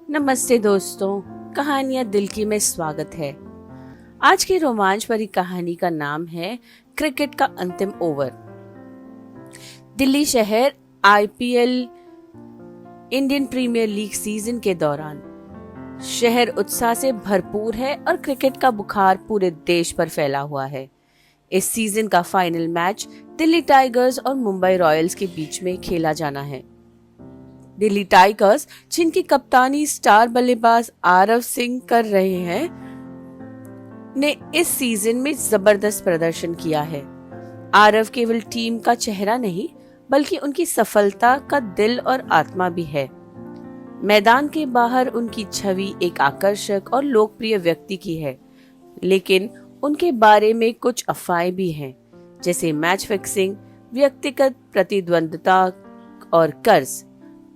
नमस्ते दोस्तों, कहानियां दिल की में स्वागत है। आज की रोमांच भरी कहानी का नाम है क्रिकेट का अंतिम ओवर। दिल्ली शहर IPL Indian Premier League season के दौरान शहर उत्साह से भरपूर है और क्रिकेट का बुखार पूरे देश पर फैला हुआ है। इस सीजन का फाइनल मैच दिल्ली टाइगर्स और मुंबई रॉयल्स के बीच में खेला जाना है। दिल्ली टाइगर्स, जिनकी कप्तानी स्टार बल्लेबाज आरव सिंह कर रहे हैं, ने इस सीजन में जबरदस्त प्रदर्शन किया है। आरव केवल टीम का चेहरा नहीं, बल्कि उनकी सफलता का दिल और आत्मा भी है। मैदान के बाहर उनकी छवि एक आकर्षक और लोकप्रिय व्यक्ति की है, लेकिन उनके बारे में कुछ अफवाहें भी हैं, जैसे मैच फिक्सिंग, व्यक्तिगत प्रतिद्वंद्विता और कर्ज,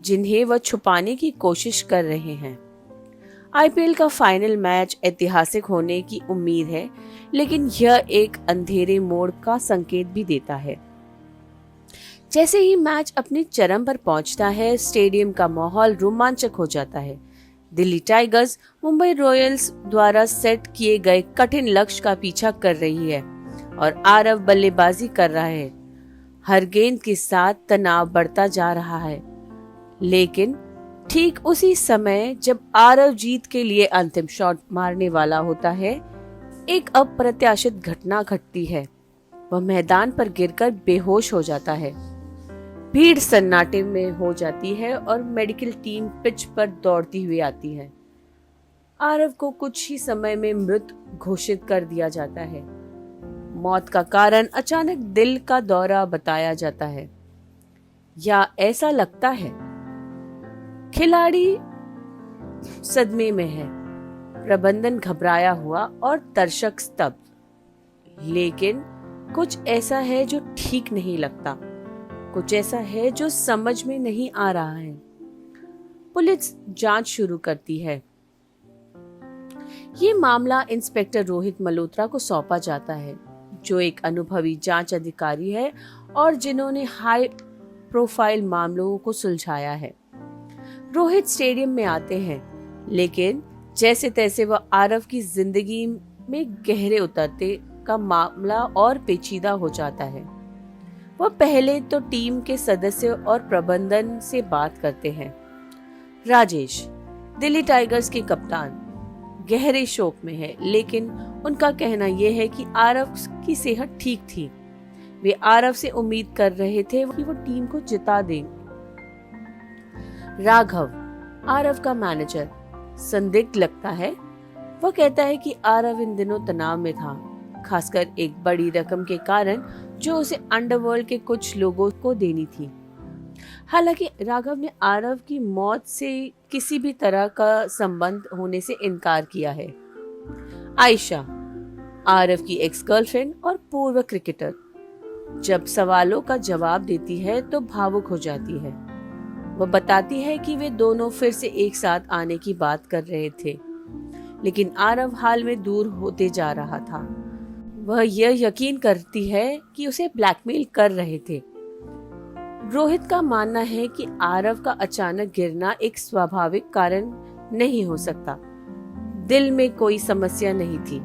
जिन्हें वह छुपाने की कोशिश कर रहे हैं। आईपीएल का फाइनल मैच ऐतिहासिक होने की उम्मीद है, लेकिन यह एक अंधेरे मोड़ का संकेत भी देता है। जैसे ही मैच अपने चरम पर पहुंचता है, स्टेडियम का माहौल रोमांचक हो जाता है। दिल्ली टाइगर्स मुंबई रॉयल्स द्वारा सेट किए गए कठिन लक्ष्य का पीछा कर रही है और आरव बल्लेबाजी कर रहा है। हर गेंद के साथ तनाव बढ़ता जा रहा है, लेकिन ठीक उसी समय जब आरव जीत के लिए अंतिम शॉट मारने वाला होता है, एक अप्रत्याशित घटना घटती है। वह मैदान पर गिरकर बेहोश हो जाता है। भीड़ सन्नाटे में हो जाती है और मेडिकल टीम पिच पर दौड़ती हुई आती है। आरव को कुछ ही समय में मृत घोषित कर दिया जाता है। मौत का कारण अचानक दिल का दौरा बताया जाता है, या ऐसा लगता है। खिलाड़ी सदमे में है, प्रबंधन घबराया हुआ और दर्शक स्तब्ध। लेकिन कुछ ऐसा है जो ठीक नहीं लगता, कुछ ऐसा है जो समझ में नहीं आ रहा है। पुलिस जांच शुरू करती है। ये मामला इंस्पेक्टर रोहित मल्होत्रा को सौंपा जाता है, जो एक अनुभवी जांच अधिकारी है और जिन्होंने हाई प्रोफाइल मामलों को सुलझाया है। रोहित स्टेडियम में आते हैं, लेकिन जैसे तैसे वह आरव की जिंदगी में गहरे उतरते का मामला और पेचीदा हो जाता है। वह पहले तो टीम के सदस्य और प्रबंधन से बात करते हैं। राजेश, दिल्ली टाइगर्स के कप्तान, गहरे शोक में है, लेकिन उनका कहना यह है कि आरव की सेहत ठीक थी। वे आरव से उम्मीद कर रहे थे कि वो टीम को जिता दें। राघव, आरव का मैनेजर, संदिग्ध लगता है। वह कहता है कि आरव इन दिनों तनाव में था, खासकर एक बड़ी रकम के कारण जो उसे अंडरवर्ल्ड के कुछ लोगों को देनी थी। हालांकि राघव ने आरव की मौत से किसी भी तरह का संबंध होने से इनकार किया है। आयशा, आरव की एक्स गर्लफ्रेंड और पूर्व क्रिकेटर, जब सवालों का जवाब देती है तो भावुक हो जाती है। वह बताती है कि वे दोनों फिर से एक साथ आने की बात कर रहे थे, लेकिन आरव हाल में दूर होते जा रहा था। वह यह यकीन करती है कि उसे ब्लैकमेल कर रहे थे। रोहित का मानना है कि आरव का अचानक गिरना एक स्वाभाविक कारण नहीं हो सकता। दिल में कोई समस्या नहीं थी,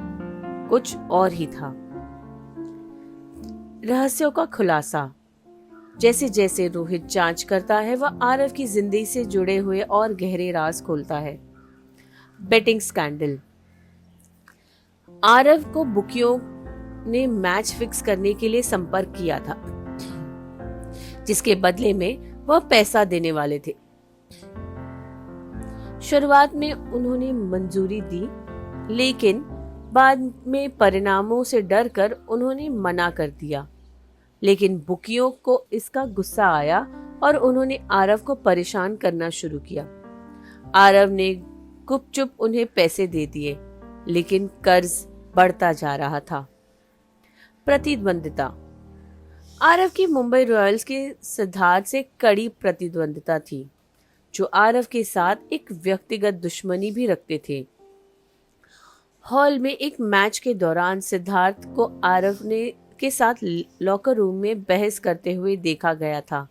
कुछ और ही था। रहस्यों का खुलासा। जैसे जैसे रोहित जांच करता है, वह आरव की जिंदगी से जुड़े हुए और गहरे राज खोलता है। Betting scandal. आरव को बुकियों ने मैच फिक्स करने के लिए संपर्क किया था, जिसके बदले में वह पैसा देने वाले थे। शुरुआत में उन्होंने मंजूरी दी, लेकिन बाद में परिणामों से डरकर उन्होंने मना कर दिया। लेकिन बुकियों को इसका गुस्सा आया और उन्होंने आरव को परेशान करना शुरू किया। आरव ने गुपचुप उन्हें पैसे दे दिए, लेकिन कर्ज बढ़ता जा रहा था। प्रतिद्वंदिता। आरव की मुंबई रॉयल्स के सिद्धार्थ से कड़ी प्रतिद्वंदिता थी, जो आरव के साथ एक व्यक्तिगत दुश्मनी भी रखते थे। हॉल में एक मैच के दौरान सिद्धार्थ को आरव ने के साथ लॉकर रूम में बहस करते हुए देखा गया था।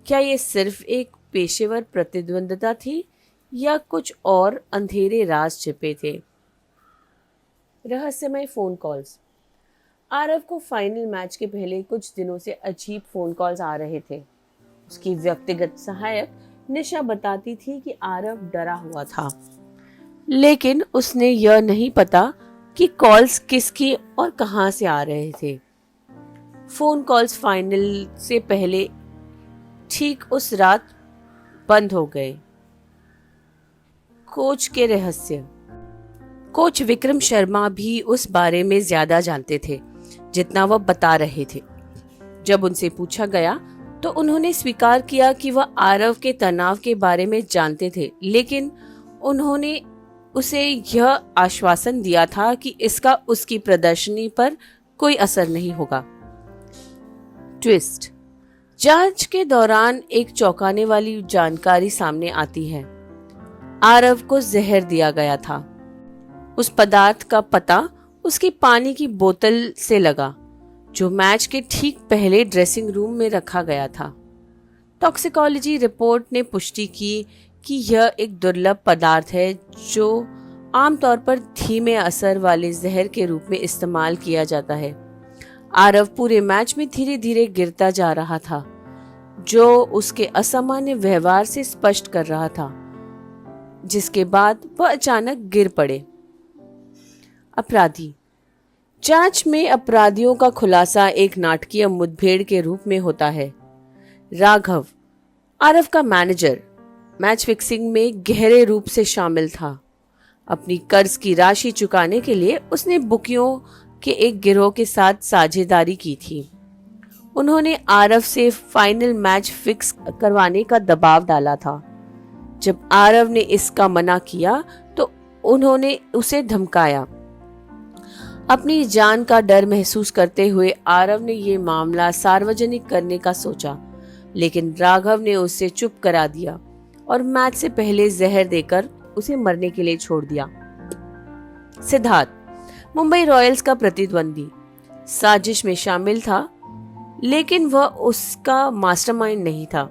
क्या ये सिर्फ एक पेशेवर प्रतिद्वंदिता थी या कुछ और अंधेरे राज छिपे थे। रहस्यमय फोन कॉल्स। आरव को फाइनल मैच के पहले कुछ दिनों से अजीब फोन कॉल्स आ रहे थे। उसकी व्यक्तिगत सहायक निशा बताती थी कि आरव डरा हुआ था, लेकिन उसने यह नहीं पता कि कॉल्स किसकी और कहां से आ रहे थे। फोन कॉल्स फाइनल से पहले ठीक उस रात बंद हो गए। कोच के रहस्य। कोच विक्रम शर्मा भी उस बारे में ज्यादा जानते थे जितना वह बता रहे थे। जब उनसे पूछा गया तो उन्होंने स्वीकार किया कि वह आरव के तनाव के बारे में जानते थे, लेकिन उन्होंने उसे यह आश्वासन दिया था कि इसका उसकी प्रदर्शनी पर कोई असर नहीं होगा। ट्विस्ट। जांच के दौरान एक चौंकाने वाली जानकारी सामने आती है। आरव को जहर दिया गया था। उस पदार्थ का पता उसकी पानी की बोतल से लगा, जो मैच के ठीक पहले ड्रेसिंग रूम में रखा गया था। टॉक्सिकोलॉजी रिपोर्ट ने पुष्टि की कि यह एक दुर्लभ पदार्थ है जो आमतौर पर धीमे असर वाले जहर के रूप में इस्तेमाल किया जाता है। आरव पूरे मैच में धीरे धीरे गिरता जा रहा था, जो उसके असामान्य व्यवहार से स्पष्ट कर रहा था, जिसके बाद वह अचानक गिर पड़े। अपराधी। जांच में अपराधियों का खुलासा एक नाटकीय मुठभेड़ के रूप में होता है। राघव, आरव का मैनेजर, मैच फिक्सिंग में गहरे रूप से शामिल था। अपनी कर्ज की राशि चुकाने के लिए उसने बुकियों के एक गिरोह के साथ साझेदारी की थी। उन्होंने आरव से फाइनल मैच फिक्स करवाने का दबाव डाला था। जब आरव ने इसका मना किया तो उन्होंने उसे धमकाया। अपनी जान का डर महसूस करते हुए आरव ने ये मामला सार्वजनिक करने का सोचा, लेकिन राघव ने उसे चुप करा दिया और मैच से पहले जहर देकर उसे मरने के लिए छोड़ दिया। सिद्धार्थ, मुंबई रॉयल्स का प्रतिद्वंदी, साजिश में शामिल था, लेकिन वह उसका मास्टरमाइंड नहीं था।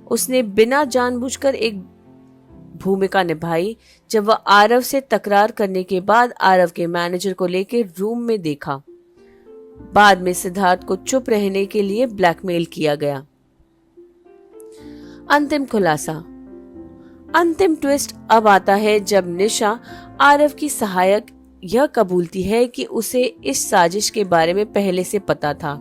उसने बिना जानबूझकर एक भूमिका निभाई जब वह आरव से तकरार करने के बाद आरव के मैनेजर को लेकर रूम में देखा। बाद में सिद्धार्थ को चुप रहने के लिए ब्लैकमेल किया गया। अंतिम खुलासा। अंतिम ट्विस्ट अब आता है जब निशा, आरव की सहायक, यह कबूलती है कि उसे इस साजिश के बारे में पहले से पता था।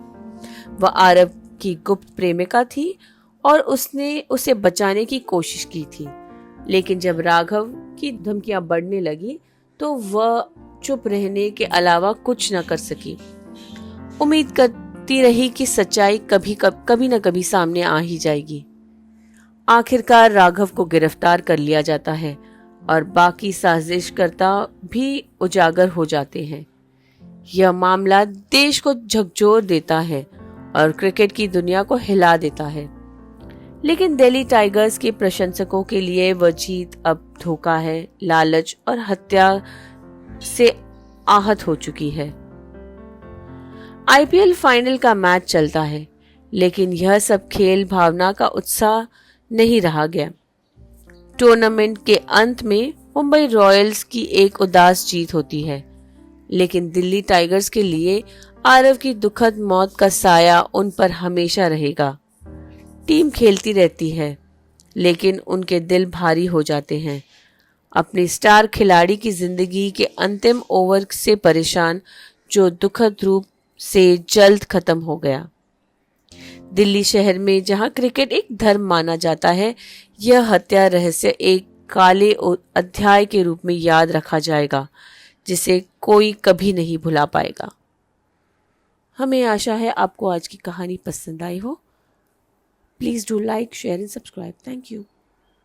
वह आरव की गुप्त प्रेमिका थी और उसने उसे बचाने की कोशिश की थी, लेकिन जब राघव की धमकियां बढ़ने लगी तो वह चुप रहने के अलावा कुछ न कर सकी। उम्मीद करती रही कि सच्चाई कभी न कभी सामने आ ही जाएगी। आखिरकार राघव को गिरफ्तार कर लिया जाता है और बाकी साजिशकर्ता भी उजागर हो जाते हैं। यह मामला देश को झकझोर देता है और क्रिकेट की दुनिया को हिला देता है, लेकिन दिल्ली टाइगर्स के प्रशंसकों के लिए वह जीत अब धोखा है, लालच और हत्या से आहत हो चुकी है। आईपीएल फाइनल का मैच चलता है, लेकिन यह सब खेल भावना का उत्साह नहीं रहा गया। टूर्नामेंट के अंत में मुंबई रॉयल्स की एक उदास जीत होती है, लेकिन दिल्ली टाइगर्स के लिए आरव की दुखद मौत का साया उन पर हमेशा रहेगा। टीम खेलती रहती है, लेकिन उनके दिल भारी हो जाते हैं। अपने स्टार खिलाड़ी की जिंदगी के अंतिम ओवर से परेशान, जो दुखद रूप से जल्द खत्म हो गया। दिल्ली शहर में जहां क्रिकेट एक धर्म माना जाता है, यह हत्या रहस्य एक काले अध्याय के रूप में याद रखा जाएगा, जिसे कोई कभी नहीं भुला पाएगा। हमें आशा है आपको आज की कहानी पसंद आई हो। Please do like, share and subscribe. Thank you.